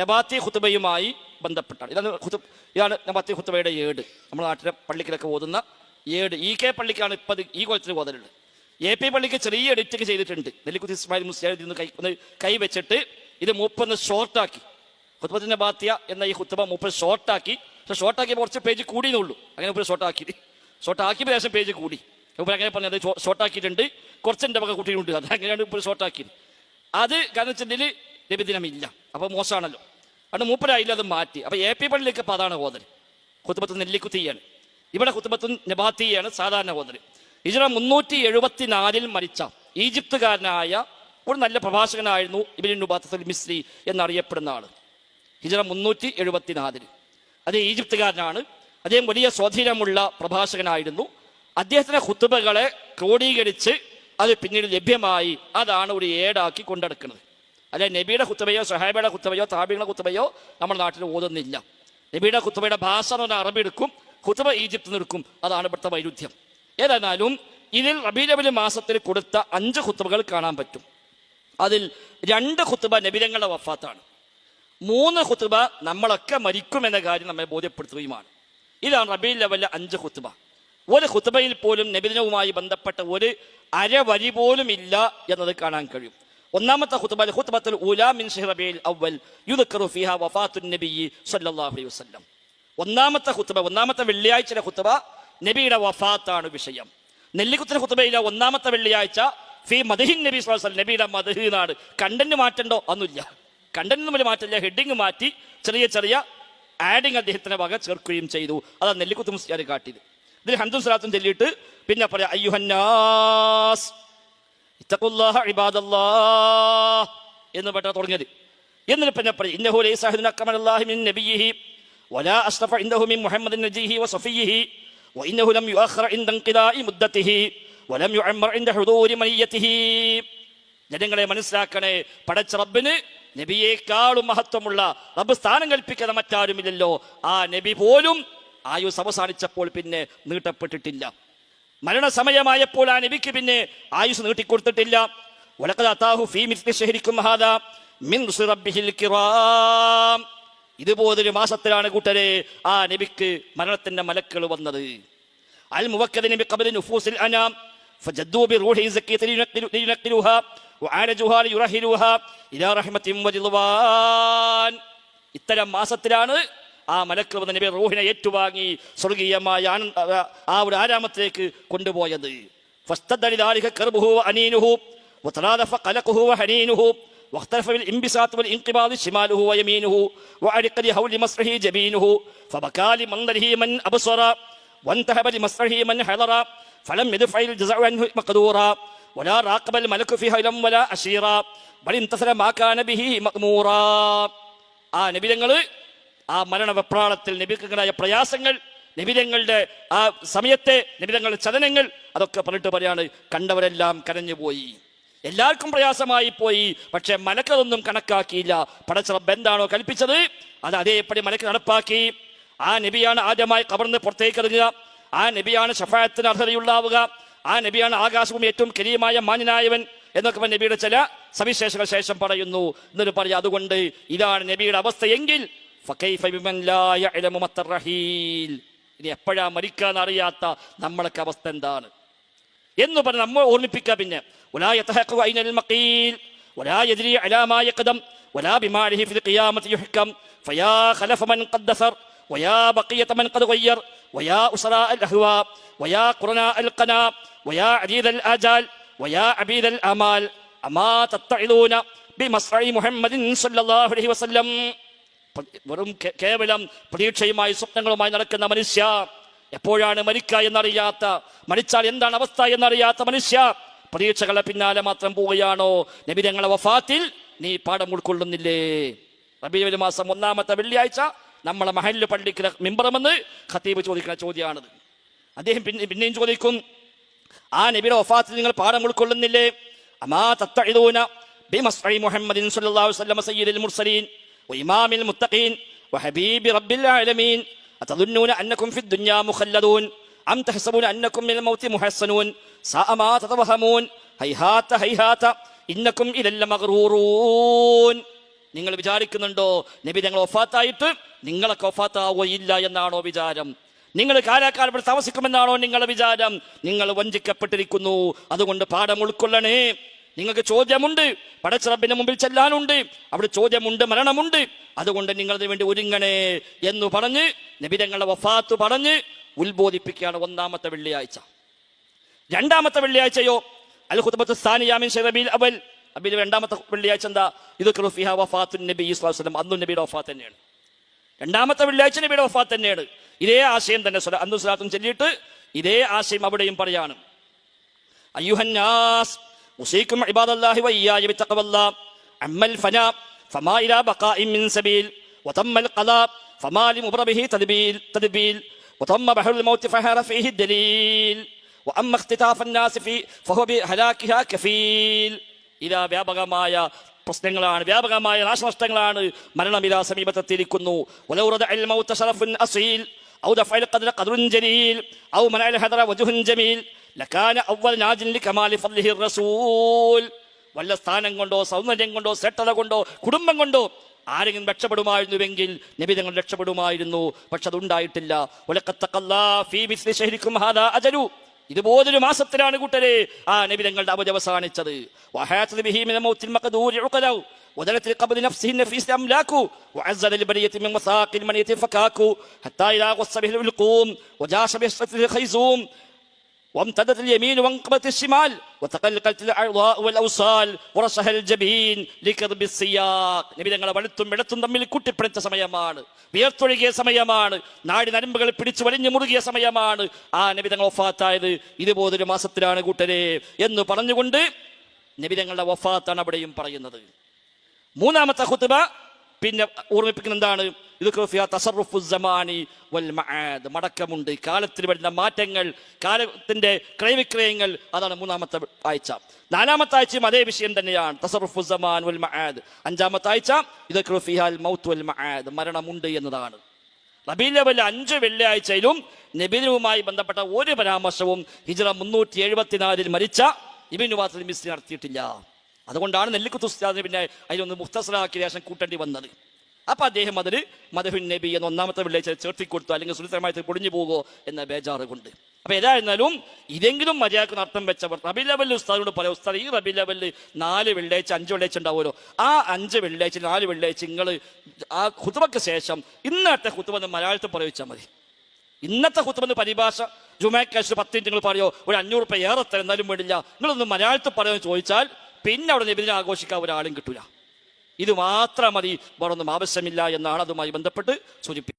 നബാത്തി ഖുതുബയുമായി ബന്ധപ്പെട്ടാണ്. ഇതാണ് നബാത്തി ഖുതുബയുടെ ഏട്. നമ്മുടെ നാട്ടിലെ പള്ളിക്കിലൊക്കെ ഓതുന്ന ഏട്. EK പള്ളിക്കാണ് ഇപ്പം ഈ കൊല്ലത്തിന് ഓതലുള്ളത്. AP പള്ളിക്ക് ചെറിയ എഡിറ്റിങ് ചെയ്തിട്ടുണ്ട്. നെല്ലിക്കുത്തി ഇസ്മായിൽ മുസ്ലിയാർ ഒന്ന് കൈ വെച്ചിട്ട് ഇത് മൂപ്പൊന്ന് ഷോർട്ടാക്കി, ഖുതുബത്തുൽ നബാത്തിയ എന്ന ഈ ഖുതുബ മൂപ്പർ ഷോർട്ടാക്കി. പക്ഷെ ഷോർട്ടാക്കിയപ്പോൾ കുറച്ച് പേജ് കൂടിയെന്നുള്ളൂ. അങ്ങനെ ഇപ്പോൾ ഷോർട്ടാക്കിയപ്പോൾ ശേഷം പേജ് കൂടി. ഇപ്പോൾ അങ്ങനെ പറഞ്ഞത് ഷോർട്ടാക്കിയിട്ടുണ്ട്, കുറച്ചെൻ്റെ വക കുട്ടികളുണ്ട്. അത് അങ്ങനെയാണ് ഇപ്പോൾ ഷോർട്ടാക്കിയത്. അത് കാരണം വെച്ചിട്ടുണ്ടെങ്കിൽ നബിദിനമില്ല, അപ്പോൾ മോശമാണല്ലോ. അതുകൊണ്ട് മൂപ്പരായില്ല, അത് മാറ്റി. അപ്പോൾ AP പള്ളിയിലേക്ക് ഇപ്പോൾ അതാണ് ഓതൽ. ഖുതുബത്തുൽ നെല്ലിക്കുത്തിയാണ്. ഇവിടെ ഖുതുബത്തുൽ നബാത്തിയാണ് സാധാരണ ഓതൽ. ഹിജ്റ 374 മരിച്ച ഈജിപ്തുകാരനായ ഒരു നല്ല പ്രഭാഷകനായിരുന്നു ഇബ്നു നുബാത്തത്തുൽ മിസ്രി എന്നറിയപ്പെടുന്ന ആൾ. ഹിജ്റ 374. അത് ഈജിപ്തുകാരനാണ്. അദ്ദേഹം വലിയ സ്വാധീനമുള്ള പ്രഭാഷകനായിരുന്നു. അദ്ദേഹത്തിൻ്റെ ഖുതുബകളെ ക്രോഡീകരിച്ച് അത് പിന്നീട് ലഭ്യമായി. അതാണ് ഒരു ഏടാക്കി കൊണ്ടെടുക്കുന്നത്. അല്ലെ നബിയുടെ ഖുതുബയോ സഹാബയുടെ ഖുതുബയോ താബികളുടെ ഖുതുബയോ നമ്മുടെ നാട്ടിൽ ഓതുന്നില്ല. നബിയുടെ ഖുതുബയുടെ ഭാഷ എന്ന് പറഞ്ഞാൽ അറബി എടുക്കും, ഖുതുബ ഈജിപ്തിൽ നിൽക്കും. അതാണ് ഇവിടുത്തെ വൈരുദ്ധ്യം. ഏതായാലും ഇതിൽ റബീഉൽ അവ്വൽ മാസത്തിൽ കൊടുത്ത 5 ഖുതുബകൾ കാണാൻ പറ്റും. അതിൽ 2 ഖുതുബ നബിതങ്ങളുടെ വഫാത്താണ്. 3 ഖുതുബ നമ്മളൊക്കെ മരിക്കുമെന്ന കാര്യം നമ്മെ ബോധ്യപ്പെടുത്തുകയുമാണ്. ഇതാണ് റബീഉൽ അവ്വലിലെ 5 ഖുതുബ. ഒരു ഖുതുബയിൽ പോലും നബിദിനവുമായി ബന്ധപ്പെട്ട ഒരു അരവരി പോലും ഇല്ല എന്നത് കാണാൻ കഴിയും. ഒന്നാമത്തെ ഖുതുബ ഖുതുബത്തുൽ ഊലാ മിൻ ശഹ്രി റബീഉൽ അവ്വൽ യുദ്കറു ഫീഹാ വഫാത്തുൻ നബിയ്യി സ്വല്ലല്ലാഹു അലൈഹി വസല്ലം. ഒന്നാമത്തെ ഖുതുബ, ഒന്നാമത്തെ വെള്ളിയാഴ്ചയുടെ ഖുതുബ നബിയുടെ വഫാത്താണ് വിഷയം. നെല്ലിക്കുത്തിന്റെ ഖുതുബയിലെ ഒന്നാമത്തെ വെള്ളിയാഴ്ച ഫീ മദ്ഹിൻ നബി സ്വല്ലല്ലാഹു അലൈഹി വസല്ലം, നബിയുടെ മദ്ഹ് എന്നാണ്. കണ്ടന്റ് മാറ്റണ്ടോ? ഒന്നുമില്ല. കണ്ടന്റ് തമ്മിൽ മാറ്റില്ല. ഹെഡിങ് മാറ്റി ചെറിയ ചെറിയ ആഡിങ് അദ്ദേഹത്തിന്റെ വക ചേർക്കുകയും ചെയ്തു. അതാണ് നെല്ലിക്കുത്ത് മുസ്ലിയാർ കാട്ടിയത്. ഇതിൽ ഹംദും സ്വലാത്തും ചൊല്ലിയിട്ട് പിന്നെ പറയാം അയ്യുഹന്നാസ് ഇത്തഖുല്ലാഹ ഇബാദല്ലാഹ് എന്ന് പറഞ്ഞാൽ തുടങ്ങിയത്. എന്നിട്ട് പിന്നെ പറയും ഇന്നഹു ലൈസ അഹദുൻ അക്മലല്ലാഹി മിൻ നബിയിഹി വലാ അസ്റഫ ഇൻദഹു മിൻ മുഹമ്മദിൻ നജിഹി വസഫിയിഹി വഇന്നഹു ലം യുഅഖറ ഇൻദ ഇൻഖിലാഇ മുദ്ദതിഹി വലം യുഅമ്മർ ഇൻദ ഹുദൂരി മനിയതിഹി. ജനങ്ങളെ മനസ്സിലാക്കണേ, പടച്ച റബ്ബിന് നബിയേക്കാളും മഹത്വമുള്ള, റബ്ബ് സ്ഥാനം കൽപ്പിക്കുന്ന മറ്റാരുമില്ലല്ലോ. ആ നബി പോലും ആയുസ് അവസാനിച്ചപ്പോൾ പിന്നെ നീട്ടപ്പെട്ടിട്ടില്ല. മരണസമയമായപ്പോൾ ആ നബിക്ക് പിന്നെ ആയുസ് നീട്ടിക്കൊടുത്തിട്ടില്ല. വലഖദ് അതാഹു ഫീ മിസ്ലി ശഹരിക്കും ഹാദാ മിൻ റുസുലി റബ്ബിഹിൽ കിറാം. ഇതുപോലൊരു മാസത്തിലാണ് കൂട്ടരെ ആ നബിക്ക് മരണത്തിന്റെ മലക്കുകൾ വന്നത്. അൽ മുവക്കദിന ബിഖബ്രി നുഫൂസിൽ അനാം ഫജദ്ദു ബിറൂഹി സക്കിയത്തിൻ ലിയുനഖിലുഹാ വആലജുഹാ ലിയുറഹിലുഹാ ഇലാ റഹ്മത്തിൻ വജിദ്വാൻ. ഇത്തരം മാസത്തിലാണ് ആ മലക്കുകൾ വന്ന നബി റൂഹിനെ ഏറ്റുവാങ്ങി സ്വർഗീയമായ ആ ഒരു ആരാമത്തിലേക്ക് കൊണ്ടുപോയത്. ഫസ്തദ്ദ ലിദാലിക കർബുഹു വഅനീനുഹു വതറാദഫ ഖലഖുഹു വഹനീനുഹു واختلف بالانبساط والانقباض شماله ويمينه وعرق لهول مسره جبينه فبكى لمنظره من أبصر وانتهب لمسره من حضر فلم يدفع الجزع عنه مقدورا ولا راقب الملك فيها لم ولا أشيرا بل انتصر ما كان به مأمورا. ആ നബിതങ്ങൾ ആ മരണവെപ്രാളത്തിൽ നബിക്കുണ്ടായ പ്രയാസങ്ങൾ, നബിതങ്ങളുടെ ആ സമയത്തെ നബിതങ്ങളുടെ ചലനങ്ങൾ അതൊക്കെ പറഞ്ഞിട്ട് പറയാണ് കണ്ടവരെല്ലാം കരഞ്ഞുപോയി, എല്ലാവർക്കും പ്രയാസമായി പോയി. പക്ഷെ മലക്കതൊന്നും കണക്കാക്കിയില്ല. പടച്ച റബ്ബ് എന്താണോ കൽപ്പിച്ചത് അത് അതേപടി മലക്ക് നടപ്പാക്കി. ആ നബിയാണ് ആദ്യമായി ഖബറിന് പുറത്തേക്ക് എറിഞ്ഞ. ആ നബിയാണ് ശഫാഅത്തിന് അർഹതയുള്ളാവുക. ആ നബിയാണ് ആകാശവും ഏറ്റവും കരീമായ മാന്യനായവൻ എന്നൊക്കെ നബിയുടെ ചില സവിശേഷങ്ങൾ ശേഷം പറയുന്നു. എന്നിട്ട് പറയാം അതുകൊണ്ട് ഇതാണ് നബിയുടെ അവസ്ഥയെങ്കിൽ ഫകൈഫ ബിമൻ ലാ യഅലമു മത്തർ റഹീൽ, ഇനി എപ്പോഴാ മരിക്കാന്നറിയാത്ത നമ്മളൊക്കെ അവസ്ഥ എന്താണ് എന്ന് പറഞ്ഞ് നമ്മൾ ഓർമ്മിപ്പിക്കുക. പിന്നെ വലാ യതഹഖഖു ഐനൽ മഖീൽ വലാ യദ്രി അലാ മാ യഖദം വലാ ബിമാലിഹി ഫിൽ ഖിയാമത്തി യുഹ്കം ഫയാ ഖലഫ മൻ ഖദ് ദസർ വയാ ബഖിയത മൻ ഖദ് ഗയ്യർ വയാ ഉസ്റാ അൽ അഹ്വാ വയാ ഖുർനാ അൽ ഖനാ വയാ അദീദ അൽ ആജാൽ വയാ അബീദ അൽ അമാൽ അമാ തത്തഇദൂന ബിമസ്റഇ മുഹമ്മദിൻ സ്വല്ലല്ലാഹു അലൈഹി വസല്ലം. വെറും കേവലം പ്രതീക്ഷയുമായി സ്വപ്നങ്ങളുമായി നടക്കുന്ന മനുഷ്യ, എപ്പോഴാണ് മരിക്കുക എന്നറിയാത്ത, മരിച്ചാൽ എന്താണ് അവസ്ഥ എന്നറിയാത്ത മനുഷ്യ, പ്രതീക്ഷകളെ പിന്നാലെ മാത്രം പോവുകയാണോ? നബിതങ്ങളുടെ വഫാത്തിൽ നീ പാഠം ഉൾക്കൊള്ളുന്നില്ലേ? റബീഉൽ അവ്വൽ മാസം ഒന്നാമത്തെ വെള്ളിയാഴ്ച നമ്മളെ മഹല്ല് പള്ളിക്ക് മിമ്പറമെന്ന് ഖതീബ് ചോദിക്കുന്ന ചോദ്യമാണത്. അദ്ദേഹം പിന്നെയും ചോദിക്കും, ആ നബിയുടെ വഫാത്തിൽ നിങ്ങൾ പാഠം ഉൾക്കൊള്ളുന്നില്ലേ? അമാ തത്തഇദൂന ബിമസ്റഇ മുഹമ്മദിൻ സ്വല്ലല്ലാഹു അലൈഹി വസല്ലം സയ്യിദുൽ മുർസലീൻ വഇമാമിൽ മുത്തഖീൻ വഹബീബി റബ്ബിൽ ആലമീൻ أتظنون أنكم في الدنيا مخلدون أم تحسبون أنكم من الموت محسنون ساء ما تتوهمون هيهات هيهات إنكم إلى لمغرورون. നിങ്ങൾ വിചാരിക്കുന്നുണ്ടോ നബി ഞങ്ങൾ വഫാത്തായിട്ട് നിങ്ങളൊക്കെ വഫാത്താവുകയില്ല എന്നാണോ വിചാരം? നിങ്ങൾ കാലാകാലം ഇവിടെ താമസിക്കുമെന്നാണോ നിങ്ങളുടെ വിചാരം? നിങ്ങൾ വഞ്ചിക്കപ്പെട്ടിരിക്കുന്നു. അതുകൊണ്ട് പാഠം ഉൾക്കൊള്ളണേ. നിങ്ങൾക്ക് ചോദ്യമുണ്ട്, പടച്ച റബ്ബിന്റെ മുമ്പിൽ ചെല്ലാനുണ്ട്, അവിടെ ചോദ്യമുണ്ട്, മരണമുണ്ട്. അതുകൊണ്ട് നിങ്ങളതിനു വേണ്ടി ഒരുങ്ങണേ എന്ന് പറഞ്ഞ് നബി തങ്ങളുടെ വഫാത്ത് പറഞ്ഞ് ഉത്ബോധിപ്പിക്കുകയാണ് ഒന്നാമത്തെ വെള്ളിയാഴ്ച. രണ്ടാമത്തെ വെള്ളിയാഴ്ചയോ അൽ ഖുത്ബത്തു സാനിയ മിൻ റബീഉൽ അവൽ, റബീഉൽ രണ്ടാമത്തെ വെള്ളിയാഴ്ച എന്താ? ഇദ്കുറു ഫിഹാ വഫാത്തുൻ നബി സ്വല്ലല്ലാഹു അലൈഹി വസല്ലം. അന്നും നബിയുടെ വഫാത്ത് തന്നെയാണ്. രണ്ടാമത്തെ വെള്ളിയാഴ്ച നബിയുടെ വഫാത്ത് തന്നെയാണ്. ഇതേ ആശയം തന്നെ അന്നു സ്വലാത്തും ചൊല്ലിയിട്ട് ഇതേ ആശയം അവിടെയും പറയാണ്. അയ്യുഹന്നാസ് ഉസീകും ഇബാദല്ലാഹി വഇയ്യായ ബിത്തഖ്വല്ലാഹ് അമ്മൽ ഫനാ ഫമാ ഇലാ ബഖാഇൻ മിൻ സബീൽ വതമ്മൽ ഖലാ ഫമാ ലിമുബ്റബിഹി തദ്ബീൽ വതമ്മ ബഹറുൽ മൗത്ത് ഫഹറ ഫീഹി ദലീൽ വഅമ്മ ഇഖ്തിതാഫ് الناس ഫഹുവ ബിഹലാകിഹാ കഫീൽ. ഇതാ വ്യാപകമായ പ്രശ്നങ്ങളാണ്, വ്യാപകമായ നാശനഷ്ടങ്ങളാണ്. മരണമിതാ സമീപത്തെത്തിയിരിക്കുന്നു. വലൗ റദഅൽ മൗത ശറഫുൻ അസീൽ ഔ ദഫഅൽ ഖദ്റ ഖദ്റുൻ ജലീൽ ഔ മനഅൽ ഹദറ വജ്ഹുൻ ജമീൽ ലകാന അവ്വൽ നാജിൻ ലികമാലി ഫദ്ലിഹി റസൂൽ. വല്ല സ്ഥാനം കൊണ്ടോ സൗന്ദര്യം കൊണ്ടോ ശ്രേഷ്ഠത കൊണ്ടോ കുടുംബം കൊണ്ടോ ആരെങ്കിലും രക്ഷപ്പെടുമായിരുന്നുവെങ്കിൽ നബി തങ്ങൾ രക്ഷപ്പെടുമായിരുന്നു. പക്ഷെ അതുണ്ടായിട്ടില്ല. വലഖദ് തഖല്ലാ ഫീ മിസ്ലി ശഹരികും ഹാദാ അജലു. ഇതുപോലൊരു മാസത്തിലാണ് കൂട്ടരെ ആ നബി തങ്ങളുടെ അവധി അവസാനിച്ചത്. വഹാഅത ബിഹി മിന മൗത്തിൽ മഖദൂരി ഉഖലൗ وذلت لقبض نفسه النفيس أملاكه وعزل البرية من وثاق المنية فكاكو حتى إذا غص به القوم وجاش به الخيزوم وامتدت اليمين وانقبت الشمال وتقلقلت الأعضاء والأوصال ورشها الجبين لكرب السياق. നബി തങ്ങളെ വലുത്തും വെളുത്തും തമ്മിൽ കൂട്ടിപ്പിടിച്ച സമയമാണ്, വിയർത്തൊഴുകിയ സമയമാണ്, നാടി നരമ്പുകൾ പിടിച്ചു വലിഞ്ഞു മുറുകിയ സമയമാണ് ആ നബി തങ്ങൾ വഫാത്തായത്. ഇതുപോലൊരു മാസത്തിലാണ് കൂട്ടരെ എന്ന് പറഞ്ഞുകൊണ്ട് നബി തങ്ങളുടെ വഫാത്താണ് അവിടെയും പറയുന്നത്. മൂന്നാമത്തെ ഖുത്ബ പിന്നെ ഓർമ്മിപ്പിക്കുന്ന എന്താണ്? മടക്കമുണ്ട്, കാലത്തിൽ വരുന്ന മാറ്റങ്ങൾ, കാലത്തിന്റെ ക്രയവിക്രയങ്ങൾ, അതാണ് മൂന്നാമത്തെ ആഴ്ച. നാലാമത്തെ ആഴ്ചയും അതേ വിഷയം തന്നെയാണ്, തസറുഫു സമാൻ വൽ മആദ്. അഞ്ചാമത്തെ ആഴ്ച യുദ്കറു ഫീഹാൽ മൗത്ത് വൽ മആദ്, മരണമുണ്ട് എന്നതാണ്. റബീഉൽ അവ്വൽ 5 വെള്ളിയാഴ്ചയിലും നബിയുമായി ബന്ധപ്പെട്ട ഒരു പരാമർശവും ഹിജ്റ 374 മരിച്ച ഇബ്നു വാസിൽ മിസ്രി നടത്തിയിട്ടില്ല. അതുകൊണ്ടാണ് നെല്ലിക്കുത്ത് ഉസ്താദിന് പിന്നെ അതിലൊന്ന് മുഖ്തസറാക്കിയ ശേഷം കൂട്ടേണ്ടി വന്നത്. അപ്പൊ അദ്ദേഹം അതിന് മദഹുൻ നബി എന്ന ഒന്നാമത്തെ വെള്ളിയാഴ്ച ചേർത്തിക്കൊടുത്തു, അല്ലെങ്കിൽ സുരക്ഷമായി പൊടിഞ്ഞു പോകുമോ എന്ന ബേജാറ് കൊണ്ട്. അപ്പൊ ഏതായിരുന്നാലും ഇതെങ്കിലും മര്യാദക്ക് അർത്ഥം വെച്ചവർ റബീഉൽ അവ്വൽ ഉസ്താദിനോട് പറയാം, ഉസ്താദ് ഈ റബീഉൽ അവ്വൽ 4 വെള്ളിയാഴ്ച 5 വെള്ളിയാഴ്ച ഉണ്ടാവുമല്ലോ, ആ 5 വെള്ളിയാഴ്ച 4 വെള്ളിയാഴ്ച നിങ്ങൾ ആ ഖുത്ബക്ക് ശേഷം ഇന്നത്തെ ഖുത്ബ മലയാളത്തിൽ പ്രയോഗിച്ചാൽ മതി. ഇന്നത്തെ ഖുത്ബ പരിഭാഷ ജുമഅക്കാശ് 10 മിനിറ്റ് നിങ്ങൾ പറയോ, ഒരു 500 രൂപ ഏറെ തരുന്നാലും വേണ്ടില്ല, നിങ്ങളൊന്ന് മലയാളത്തിൽ പറയുമെന്ന് ചോദിച്ചാൽ പിന്നെ അവിടെ നബിദിനം ആഘോഷിക്കാൻ ഒരാളും കിട്ടൂല. ഇത് മാത്രം മതി, വേറൊന്നും ആവശ്യമില്ല എന്നാണ് അതുമായി ബന്ധപ്പെട്ട് സൂചിപ്പിക്കുന്നത്.